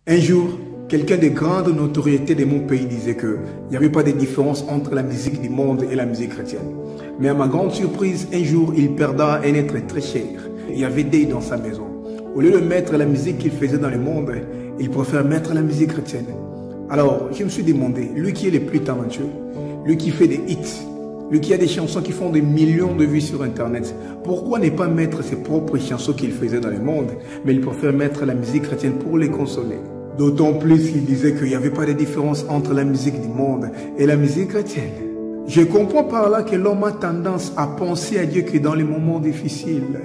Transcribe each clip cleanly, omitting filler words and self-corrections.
Un jour, quelqu'un de grande notoriété de mon pays disait qu'il n'y avait pas de différence entre la musique du monde et la musique chrétienne. Mais à ma grande surprise, un jour, il perda un être très cher. Il y avait deuil dans sa maison. Au lieu de mettre la musique qu'il faisait dans le monde, il préfère mettre la musique chrétienne. Alors, je me suis demandé, lui qui est le plus talentueux, lui qui fait des hits, lui qui a des chansons qui font des millions de vues sur Internet, pourquoi ne pas mettre ses propres chansons qu'il faisait dans le monde, mais il préfère mettre la musique chrétienne pour les consoler? D'autant plus qu'il disait qu'il n'y avait pas de différence entre la musique du monde et la musique chrétienne. Je comprends par là que l'homme a tendance à penser à Dieu que dans les moments difficiles.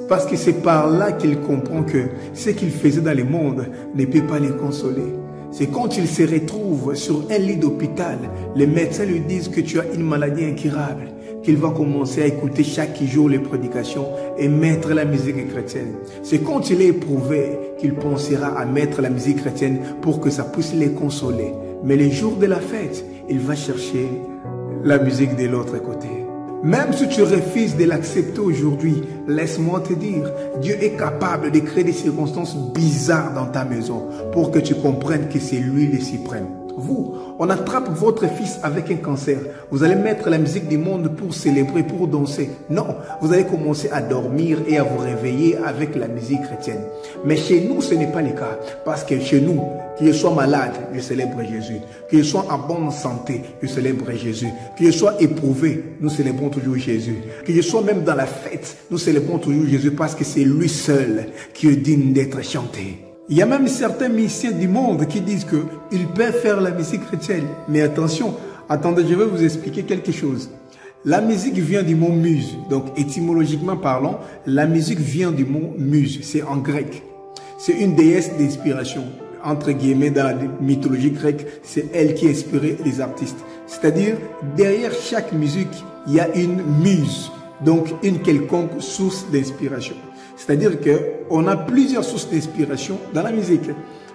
Parce que c'est par là qu'il comprend que ce qu'il faisait dans le monde ne peut pas les consoler. C'est quand il se retrouve sur un lit d'hôpital, les médecins lui disent que tu as une maladie incurable, qu'il va commencer à écouter chaque jour les prédications et mettre la musique chrétienne. C'est quand il est éprouvé qu'il pensera à mettre la musique chrétienne pour que ça puisse les consoler. Mais les jours de la fête, il va chercher la musique de l'autre côté. Même si tu refuses de l'accepter aujourd'hui, laisse-moi te dire, Dieu est capable de créer des circonstances bizarres dans ta maison pour que tu comprennes que c'est lui le suprême. Vous, on attrape votre fils avec un cancer. Vous allez mettre la musique du monde pour célébrer, pour danser. Non, vous allez commencer à dormir et à vous réveiller avec la musique chrétienne. Mais chez nous, ce n'est pas le cas. Parce que chez nous, que je sois malade, je célèbre Jésus. Que je sois en bonne santé, je célèbre Jésus. Que je sois éprouvé, nous célébrons toujours Jésus. Que je sois même dans la fête, nous célébrons toujours Jésus parce que c'est lui seul qui est digne d'être chanté. Il y a même certains musiciens du monde qui disent qu'ils peuvent faire la musique chrétienne. Mais attention, attendez, je vais vous expliquer quelque chose. La musique vient du mot muse. Donc étymologiquement parlant, la musique vient du mot muse. C'est en grec. C'est une déesse d'inspiration. Entre guillemets, dans la mythologie grecque, c'est elle qui inspirait les artistes. C'est-à-dire, derrière chaque musique, il y a une muse. Donc une quelconque source d'inspiration. C'est-à-dire qu'on a plusieurs sources d'inspiration dans la musique.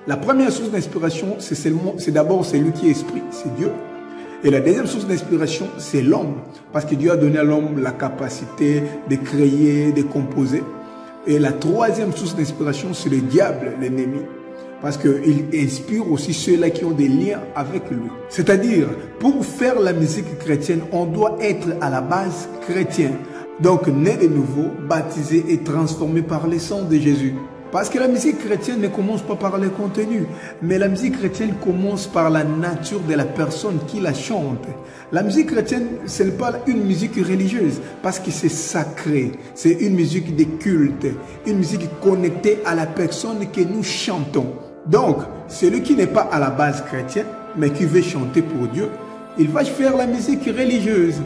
La première source d'inspiration, c'est d'abord celui qui est esprit, c'est Dieu. Et la deuxième source d'inspiration, c'est l'homme. Parce que Dieu a donné à l'homme la capacité de créer, de composer. Et la troisième source d'inspiration, c'est le diable, l'ennemi. Parce qu'il inspire aussi ceux-là qui ont des liens avec lui. C'est-à-dire, pour faire la musique chrétienne, on doit être à la base chrétien. Donc, né de nouveau, baptisé et transformé par le sang de Jésus. Parce que la musique chrétienne ne commence pas par le contenu, mais la musique chrétienne commence par la nature de la personne qui la chante. La musique chrétienne, ce n'est pas une musique religieuse, parce que c'est sacré. C'est une musique de culte, une musique connectée à la personne que nous chantons. Donc, celui qui n'est pas à la base chrétien, mais qui veut chanter pour Dieu, il va faire la musique religieuse.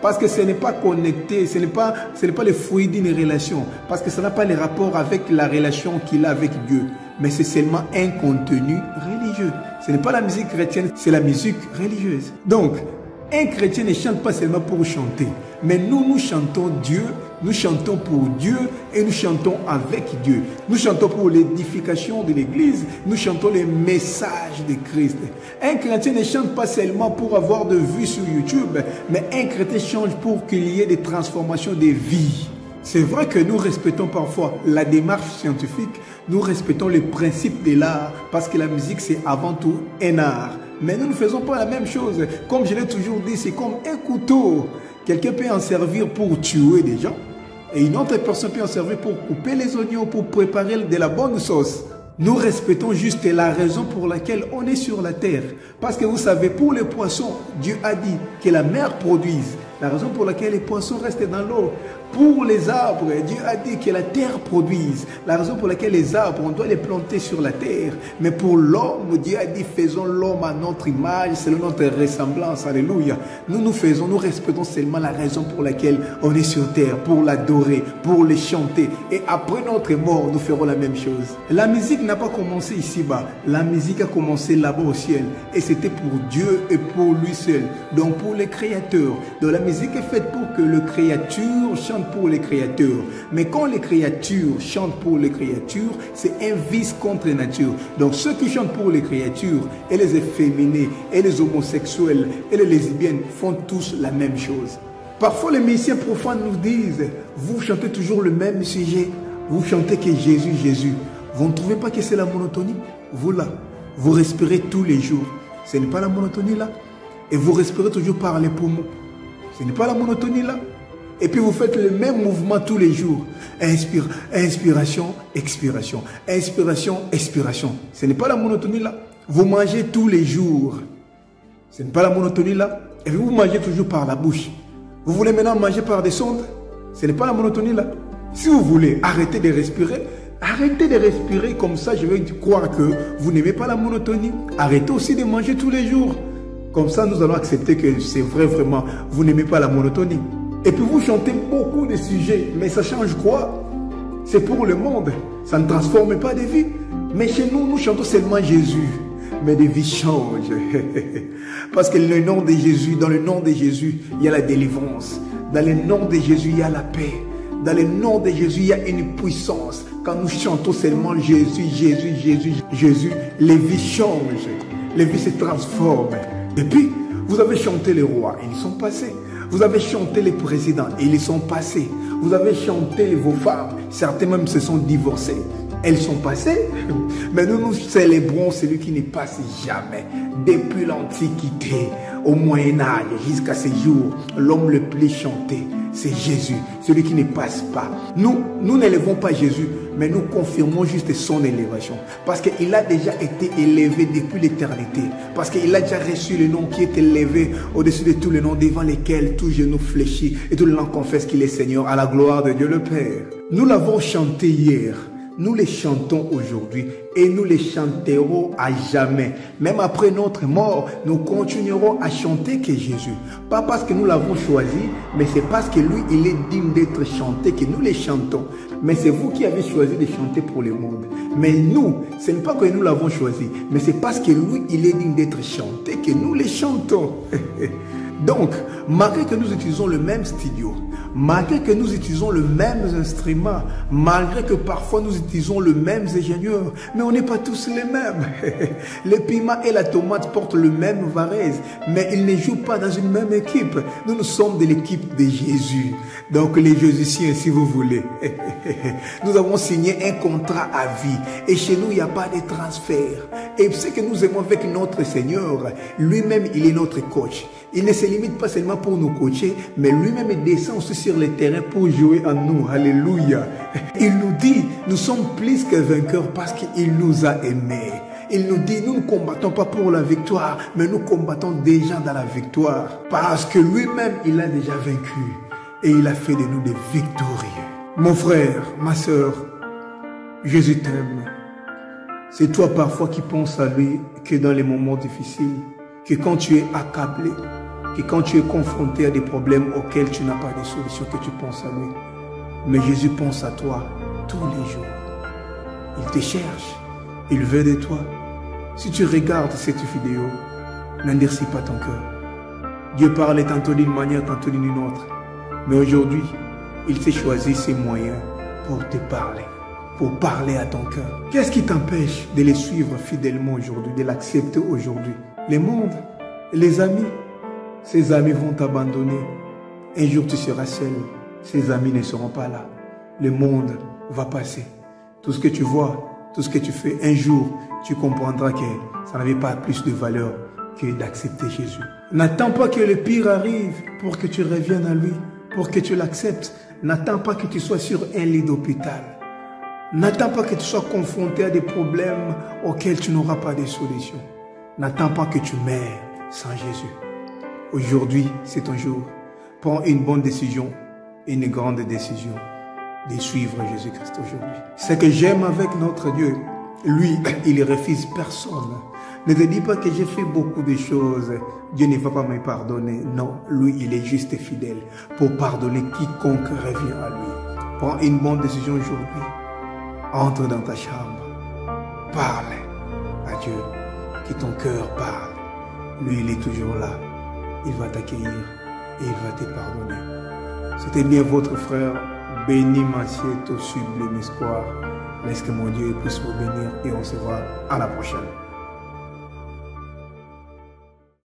Parce que ce n'est pas connecté, ce n'est pas le fruit d'une relation. Parce que ça n'a pas le rapport avec la relation qu'il a avec Dieu. Mais c'est seulement un contenu religieux. Ce n'est pas la musique chrétienne, c'est la musique religieuse. Donc, un chrétien ne chante pas seulement pour chanter. Mais nous chantons Dieu, nous chantons pour Dieu et nous chantons avec Dieu. Nous chantons pour l'édification de l'Église, nous chantons les messages de Christ. Un chrétien ne chante pas seulement pour avoir de vues sur YouTube, mais un chrétien chante pour qu'il y ait des transformations de vie. C'est vrai que nous respectons parfois la démarche scientifique, nous respectons les principes de l'art, parce que la musique c'est avant tout un art. Mais nous ne faisons pas la même chose. Comme je l'ai toujours dit, c'est comme un couteau. Quelqu'un peut en servir pour tuer des gens. Et une autre personne peut en servir pour couper les oignons, pour préparer de la bonne sauce. Nous respectons juste la raison pour laquelle on est sur la terre. Parce que vous savez, pour les poissons, Dieu a dit que la mer produise. La raison pour laquelle les poissons restent dans l'eau. Pour les arbres, Dieu a dit que la terre produise. La raison pour laquelle les arbres, on doit les planter sur la terre. Mais pour l'homme, Dieu a dit, faisons l'homme à notre image, selon notre ressemblance. Alléluia. Nous respectons seulement la raison pour laquelle on est sur terre, pour l'adorer, pour le chanter. Et après notre mort, nous ferons la même chose. La musique n'a pas commencé ici-bas. La musique a commencé là-bas au ciel. Et c'était pour Dieu et pour lui seul. Donc pour les créateurs. Donc la musique est faite pour que le créature chante pour les créateurs. Mais quand les créatures chantent pour les créatures, c'est un vice contre nature. Donc ceux qui chantent pour les créatures, et les efféminés, et les homosexuels, et les lesbiennes font tous la même chose. Parfois les musiciens profanes nous disent, vous chantez toujours le même sujet, vous chantez que Jésus, Jésus. Vous ne trouvez pas que c'est la monotonie? vous là, vous respirez tous les jours. Ce n'est pas la monotonie là. Et vous respirez toujours par les poumons. Ce n'est pas la monotonie là. Et puis vous faites le même mouvement tous les jours. Inspiration, expiration. Inspiration, expiration. Ce n'est pas la monotonie là. Vous mangez tous les jours. Ce n'est pas la monotonie là. Et puis vous mangez toujours par la bouche. Vous voulez maintenant manger par des sondes. Ce n'est pas la monotonie là. Si vous voulez arrêter de respirer, arrêtez de respirer comme ça. Je vais croire que vous n'aimez pas la monotonie. Arrêtez aussi de manger tous les jours. Comme ça, nous allons accepter que c'est vrai vraiment, vous n'aimez pas la monotonie. Et puis vous chantez beaucoup de sujets, mais ça change quoi? C'est pour le monde, ça ne transforme pas des vies. Mais chez nous, nous chantons seulement Jésus, mais des vies changent. Parce que le nom de Jésus, dans le nom de Jésus, il y a la délivrance. Dans le nom de Jésus, il y a la paix. Dans le nom de Jésus, il y a une puissance. Quand nous chantons seulement Jésus, Jésus, Jésus, Jésus, les vies changent. Les vies se transforment. Et puis, vous avez chanté les rois, ils sont passés. Vous avez chanté les présidents, ils sont passés. Vous avez chanté vos femmes, certains même se sont divorcées. Elles sont passées, mais nous nous célébrons celui qui ne passe jamais. Depuis l'Antiquité, au Moyen-Âge, jusqu'à ce jour, l'homme le plus chanté, c'est Jésus, celui qui ne passe pas. Nous n'élevons pas Jésus, mais nous confirmons juste son élévation. Parce qu'il a déjà été élevé depuis l'éternité. Parce qu'il a déjà reçu le nom qui est élevé au-dessus de tous les noms devant lesquels tout genou fléchit et tout le nom confesse qu'il est Seigneur à la gloire de Dieu le Père. Nous l'avons chanté hier. Nous les chantons aujourd'hui et nous les chanterons à jamais. Même après notre mort, nous continuerons à chanter que Jésus. Pas parce que nous l'avons choisi, mais c'est parce que lui, il est digne d'être chanté que nous les chantons. Mais c'est vous qui avez choisi de chanter pour le monde. Mais nous, ce n'est pas que nous l'avons choisi, mais c'est parce que lui, il est digne d'être chanté que nous les chantons. Donc, malgré que nous utilisons le même studio, malgré que nous utilisons le même instrument, malgré que parfois nous utilisons le même ingénieur, mais on n'est pas tous les mêmes. Le piment et la tomate portent le même varèse, mais ils ne jouent pas dans une même équipe. Nous sommes de l'équipe de Jésus. Donc les Jésusiens, si vous voulez, nous avons signé un contrat à vie. Et chez nous, il n'y a pas de transfert. Et ce que nous aimons avec notre Seigneur, lui-même, il est notre coach. Il ne se limite pas seulement pour nous coacher, mais lui-même il descend aussi sur le terrain pour jouer en nous. Alléluia. Il nous dit, nous sommes plus que vainqueurs parce qu'il nous a aimés. Il nous dit, nous ne combattons pas pour la victoire, mais nous combattons déjà dans la victoire. Parce que lui-même, il a déjà vaincu. Et il a fait de nous des victorieux. Mon frère, ma soeur, Jésus t'aime. C'est toi parfois qui penses à lui que dans les moments difficiles, que quand tu es accablé, que quand tu es confronté à des problèmes auxquels tu n'as pas de solution, que tu penses à lui. Mais Jésus pense à toi tous les jours. Il te cherche. Il veut de toi. Si tu regardes cette vidéo, n'endurcis pas ton cœur. Dieu parle tantôt d'une manière, tantôt d'une autre. Mais aujourd'hui, il s'est choisi ses moyens pour te parler à ton cœur. Qu'est-ce qui t'empêche de les suivre fidèlement aujourd'hui, de l'accepter aujourd'hui? Le monde, les amis, ces amis vont t'abandonner. Un jour tu seras seul, ces amis ne seront pas là. Le monde va passer. Tout ce que tu vois, tout ce que tu fais, un jour tu comprendras que ça n'avait pas plus de valeur que d'accepter Jésus. N'attends pas que le pire arrive pour que tu reviennes à lui, pour que tu l'acceptes. N'attends pas que tu sois sur un lit d'hôpital. N'attends pas que tu sois confronté à des problèmes auxquels tu n'auras pas de solution. N'attends pas que tu meurs sans Jésus. Aujourd'hui, c'est ton jour. Prends une bonne décision, une grande décision de suivre Jésus-Christ aujourd'hui. Ce que j'aime avec notre Dieu, lui, il ne refuse personne. Ne te dis pas que j'ai fait beaucoup de choses, Dieu ne va pas me pardonner. Non, lui, il est juste fidèle pour pardonner quiconque revient à lui. Prends une bonne décision aujourd'hui. Entre dans ta chambre. Parle à Dieu. Que ton cœur parle. Lui, il est toujours là. Il va t'accueillir et il va te pardonner. C'était bien votre frère, Béni Massieto, sublime espoir. Laisse que mon Dieu puisse vous bénir et on se voit à la prochaine.